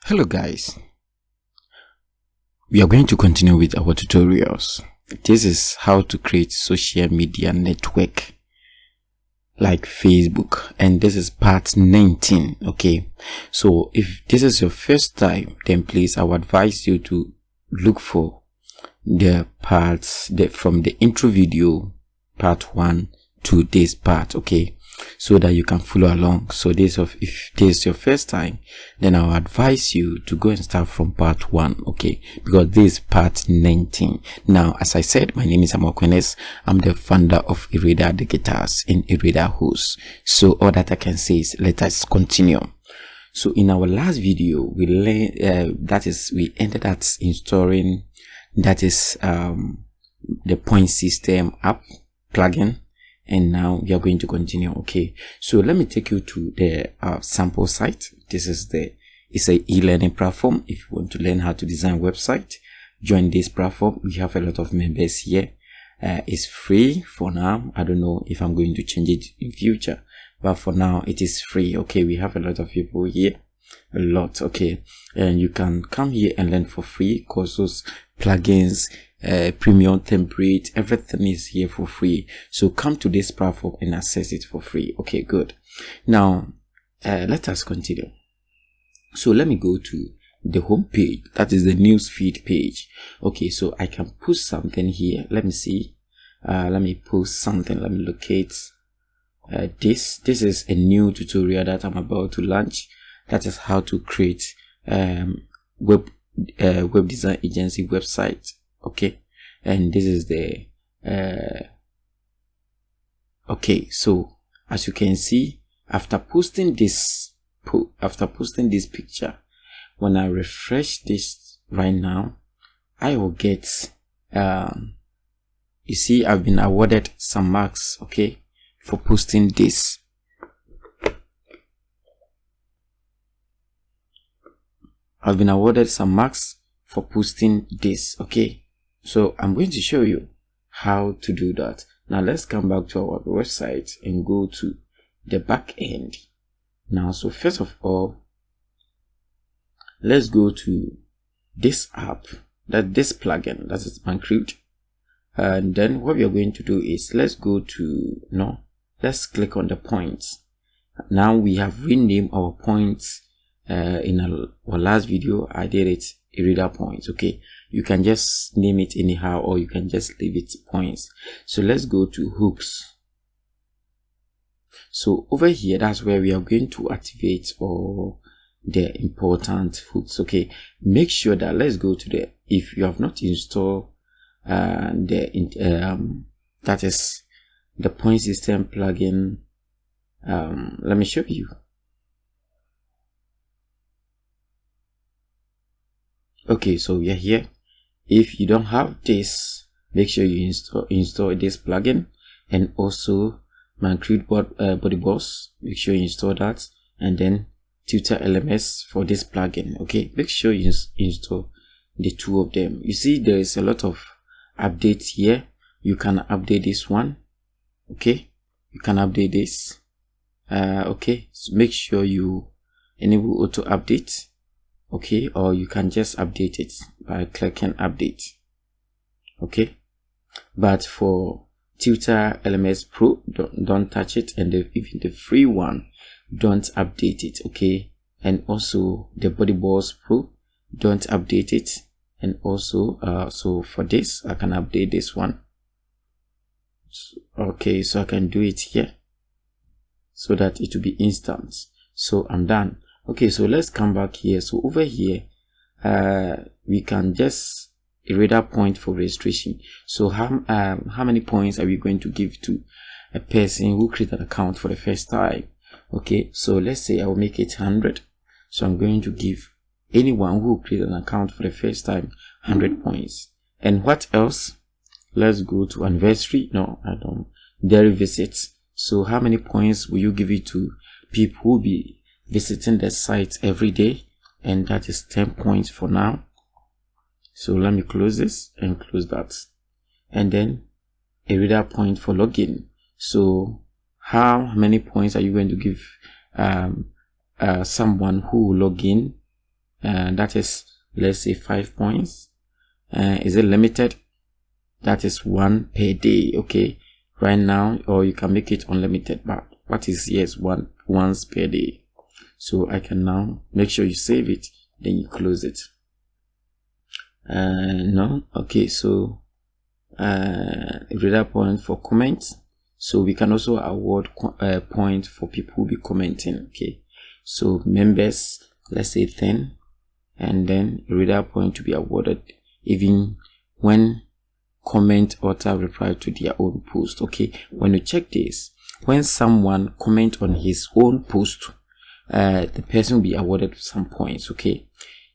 Hello guys, we are going to continue with our tutorials. This is how to create social media network like Facebook, and this is part 19. Okay, so if this is your first time, then please I would advise you to look for the parts from the intro video part 1 to this part, okay, so that you can follow along. So if this is your first time, then I'll advise you to go and start from part 1, okay, because this is part 19. Now, as I said, my name is Amokwenes. I'm the founder of Irida Digitals and Irida Host. So all that I can say is let us continue. So in our last video, we learned we ended at installing the point system app plugin, and now we are going to continue. Okay, so let me take you to the sample site. It's a e-learning platform. If you want to learn how to design a website, join this platform. We have a lot of members here. It's free for now. I don't know if I'm going to change it in future, but for now it is free. Okay, we have a lot of people here, a lot. Okay, and you can come here and learn for free courses, plugins, premium template, everything is here for free. So come to this platform and access it for free. Okay, good. Now let us continue. So let me go to the home page, that is the newsfeed page. Okay, so I can put something here. Let me see. Let me post something. Let me locate this is a new tutorial that I'm about to launch. That is how to create web design agency website. Okay, and this is the okay, so as you can see, after posting this picture, when I refresh this right now, I will get you see, I've been awarded some marks, okay, for posting this. I've been awarded some marks for posting this. Okay, so I'm going to show you how to do that. Now let's come back to our website and go to the back end. Now, so first of all, let's go to this app, this plugin, that is Bankrupt. And then what we are going to do is let's click on the points. Now we have renamed our points. In our last video, I did it Irida points. Okay, you can just name it anyhow, or you can just leave it points. So let's go to hooks. So over here, that's where we are going to activate all the important hooks. Okay, make sure that let's go to if you have not installed that is the point system plugin. Let me show you. Okay, so we are here. If you don't have this, make sure you install this plugin, and also Bankrupt BuddyBoss. Make sure you install that, and then Tutor LMS for this plugin. Okay, make sure you install the two of them. You see, there is a lot of updates here. You can update this one. Okay, you can update this. Okay, so make sure you enable auto update. Okay, or you can just update it by clicking update. Okay, but for Tutor LMS Pro, don't touch it, and even the free one, don't update it. Okay, and also the BuddyBoss Pro, don't update it. And also so for this, I can update this one. Okay, so I can do it here so that it will be instant. So I'm done. Okay, so let's come back here. So over here, we can just Irida point for registration. So how many points are we going to give to a person who created an account for the first time? Okay, so let's say I will make it 100. So I'm going to give anyone who created an account for the first time 100 points. And what else? Let's go to anniversary. No, I don't. Daily visits. So how many points will you give it to people who will be visiting the site every day? And that is 10 points for now. So let me close this and close that, and then a reader point for login. So how many points are you going to give someone who will log in that is, let's say 5 points. Is it limited? That is 1 per day. Okay, right now, or you can make it unlimited, but what is here is once per day. So I can now make sure you save it, then you close it. No, okay, so reader point for comments. So we can also award points for people who be commenting. Okay, so members, let's say 10, and then reader point to be awarded even when comment author reply to their own post. Okay, when you check this, when someone comment on his own post, the person will be awarded some points. Okay,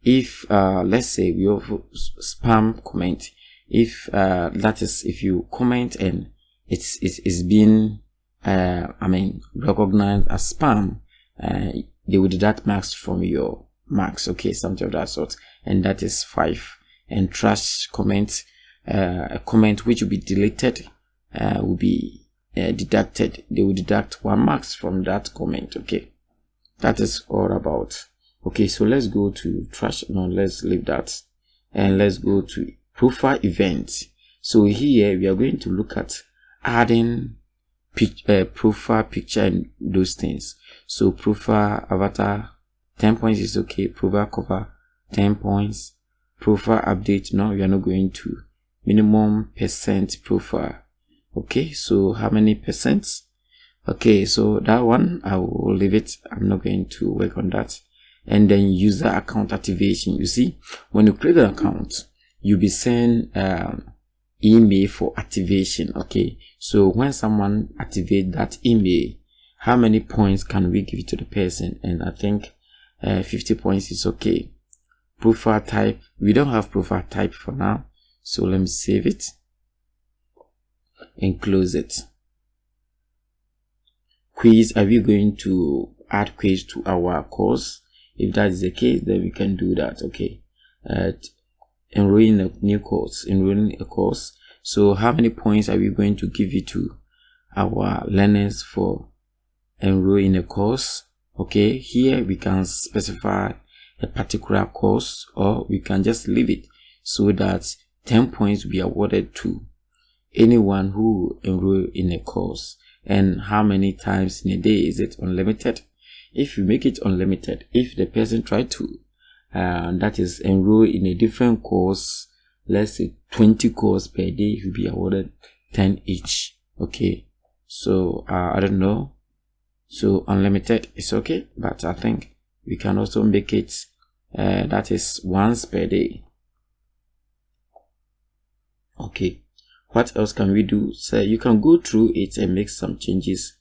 if let's say we have spam comment, if that is, if you comment and it's being recognized as spam, they will deduct marks from your marks. Okay, something of that sort, and that is 5. And trash comment, a comment which will be deleted, will be deducted. They will deduct 1 marks from that comment. Okay, that is all about. Okay, so let's go to trash. No, let's leave that, and let's go to profile events. So here we are going to look at adding profile picture and those things. So profile avatar 10 points is okay. Profile cover 10 points. Profile update, no, we are not going to. Minimum percent profile. Okay, so how many percent? Okay, so that one I will leave it. I'm not going to work on that. And then user account activation. You see, when you create an account, you'll be sent email for activation. Okay, so when someone activate that email, how many points can we give to the person? And I think 50 points is okay. Profile type, we don't have profile type for now, so let me save it and close it. Quiz, are we going to add quiz to our course? If that is the case, then we can do that. Okay, enrolling a new course, enrolling a course. So how many points are we going to give it to our learners for enrolling a course? Okay, here we can specify a particular course, or we can just leave it so that 10 points will be awarded to anyone who enroll in a course. And how many times in a day? Is it unlimited? If you make it unlimited, if the person try to that is enroll in a different course, let's say 20 courses per day, you'll be awarded 10 each. Okay, so I don't know, so unlimited is okay, but I think we can also make it that is once per day. Okay, what else can we do? So you can go through it and make some changes.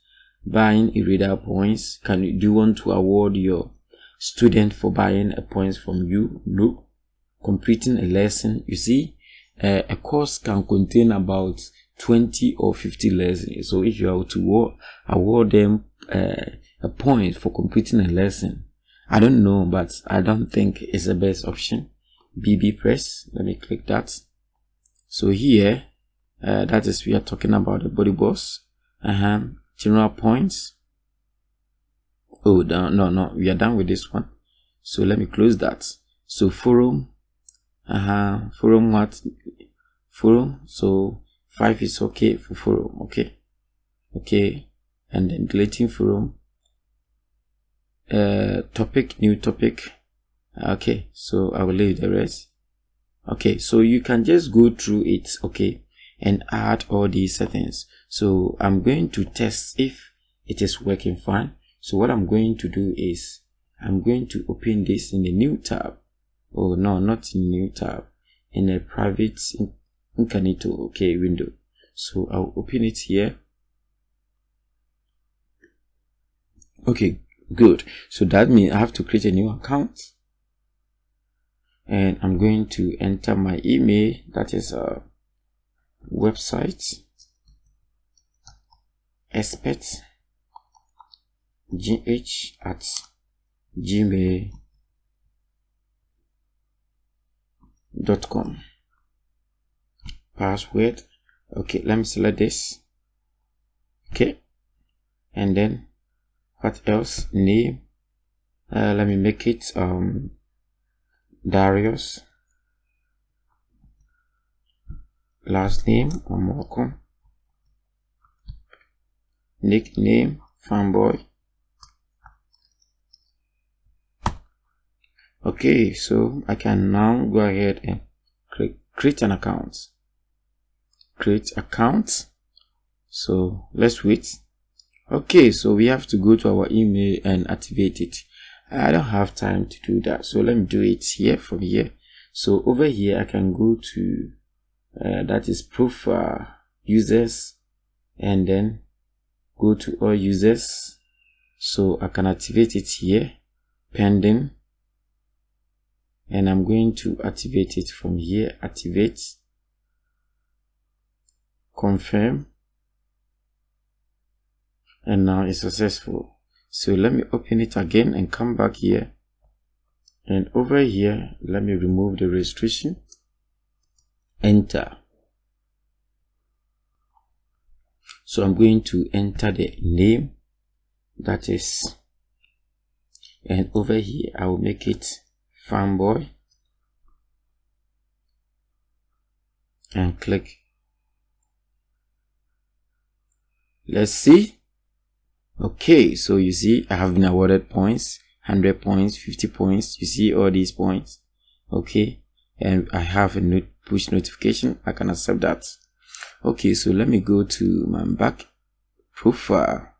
Buying e-reader points. Do you want to award your student for buying a points from you? No. Completing a lesson. You see, a course can contain about 20 or 50 lessons. So if you are to award them a point for completing a lesson, I don't know, but I don't think it's the best option. BB Press, let me click that. So here, that is, we are talking about the BuddyBoss. General points. Oh, no, we are done with this one. So let me close that. So forum, forum what? Forum. So 5 is okay for forum. Okay, and then deleting forum. Topic, new topic. Okay, so I will leave the rest. Okay, so you can just go through it, okay, and add all these settings. So I'm going to test if it is working fine. So what I'm going to do is I'm going to open this in a new tab. Oh no, not in new tab, in a private incognito, okay, window. So I'll open it here. Okay, good. So that means I have to create a new account, and I'm going to enter my email, that is a website expertgh@gmail.com. Password. Okay, let me select this. Okay, and then what else? Name. Let me make it Darius. Last name Omoko. Nickname Fanboy. Okay, so I can now go ahead and create an account. Create account. So let's wait. Okay, so we have to go to our email and activate it. I don't have time to do that, so let me do it here from here. So over here I can go to that is profile users, and then go to all users. So I can activate it here, pending, and I'm going to activate it from here. Activate, confirm, and now it's successful. So let me open it again and come back here, and over here let me remove the restriction. Enter. So I'm going to enter the name, that is, and over here I will make it Fanboy, and click. Let's see. Okay, so you see I have been awarded points, 100 points, 50 points. You see all these points. Okay, and I have a push notification. I can accept that. Okay, so let me go to my back profile,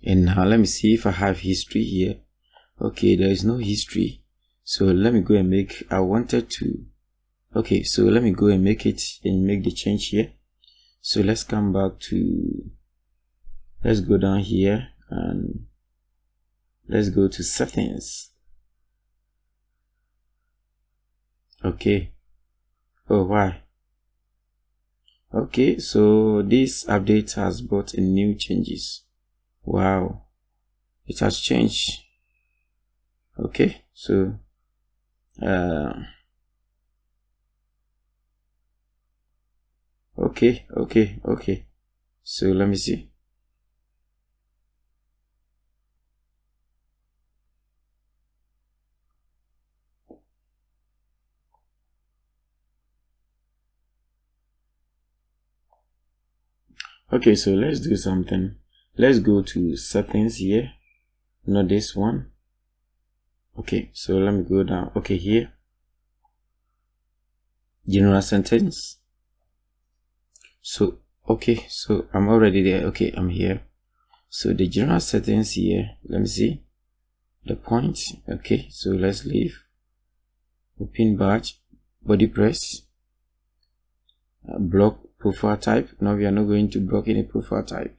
and now let me see if I have history here. Okay, there is no history, so let me go and make, I wanted to, okay, so let me go and make it and make the change here. So let's come back to, let's go down here and let's go to settings. Okay. Oh, why? Okay, so this update has brought in new changes. Wow, it has changed. Okay, so okay, so let me see. Okay, so let's do something. Let's go to settings here, not this one. Okay, so let me go down. Okay, here, general sentence. So okay, so I'm already there. Okay, I'm here. So the general settings here, let me see the points. Okay, so let's leave. Open badge, WordPress, block profile type. Now we are not going to block any profile type.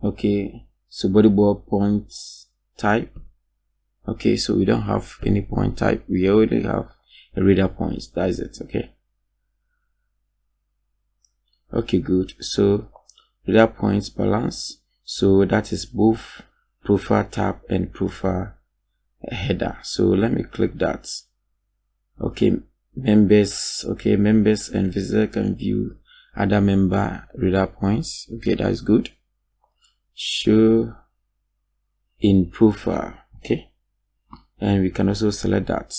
Okay, so BuddyBoss points type. Okay, so we don't have any point type. We already have a reader points. That is it. Okay. Okay, good. So reader points balance. So that is both profile tab and profile header. So let me click that. Okay, members. Okay, members and visitor can view other member reader points. Okay, that is good. Show in profile. Okay, and we can also select that.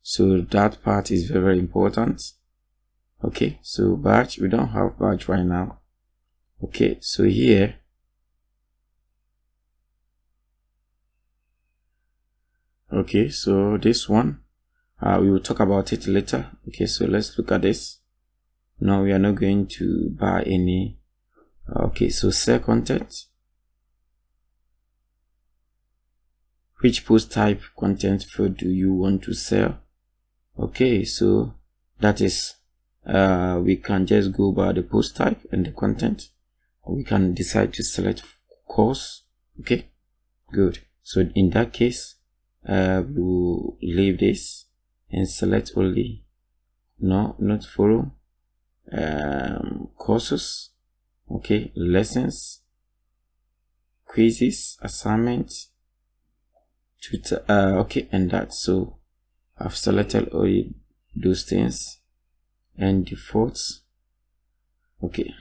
So that part is very, very important. Okay, so badge, we don't have badge right now. Okay, so here, okay, so this one, we will talk about it later. Okay, so let's look at this. Now we are not going to buy any. Okay, so sell content. Which post type content field do you want to sell? Okay, so that is, we can just go by the post type and the content. We can decide to select course. Okay, good. So in that case, we will leave this and select only not forum, courses. Okay, lessons, quizzes, assignments, tutor, okay, and that. So I've selected all those things and defaults. Okay,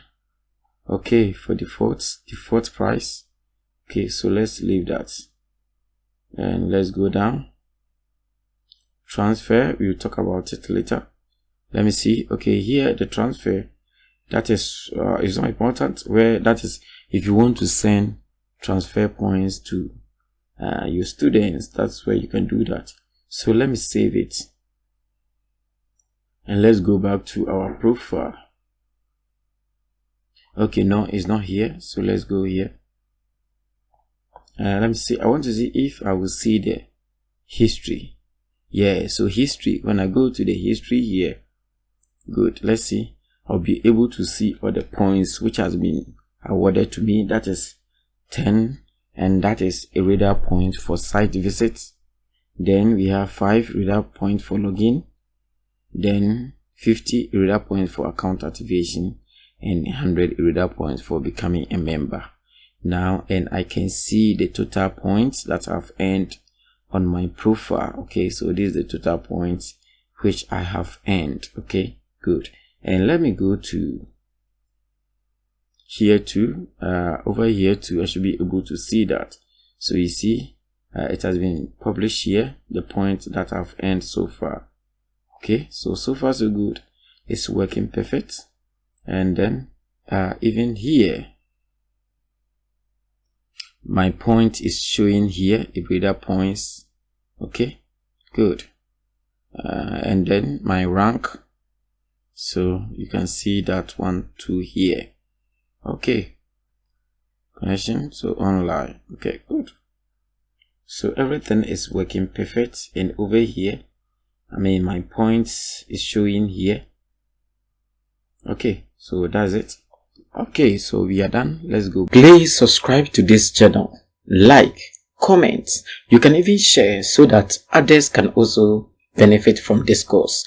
Okay, for default price. Okay, so let's leave that and let's go down. Transfer, we'll talk about it later. Let me see. Okay, here the transfer, that is not important. Where that is, if you want to send transfer points to your students, that's where you can do that. So let me save it and let's go back to our profile. Okay, no, it's not here, so let's go here. Let me see. I want to see if I will see the history. Yeah, so history, when I go to the history here, good, let's see. I'll be able to see all the points which has been awarded to me. That is 10, and that is a radar point for site visits. Then we have 5 radar points for login, then 50 radar points for account activation, and 100 radar points for becoming a member. Now, and I can see the total points that I've earned on my profile. Okay, so this is the total points which I have earned. Okay, good. And let me go to here too. Over here too, I should be able to see that. So you see, it has been published here, the points that I've earned so far. Okay, so far so good. It's working perfect. And then even here, my point is showing here, radar points. Okay, good. And then my rank, so you can see that 1, 2 here. Okay, connection, so online. Okay, good. So everything is working perfect. And over here, I mean, my points is showing here. Okay, so that's it. Okay, so we are done. Let's go. Please subscribe to this channel, like, comment. You can even share so that others can also benefit from this course.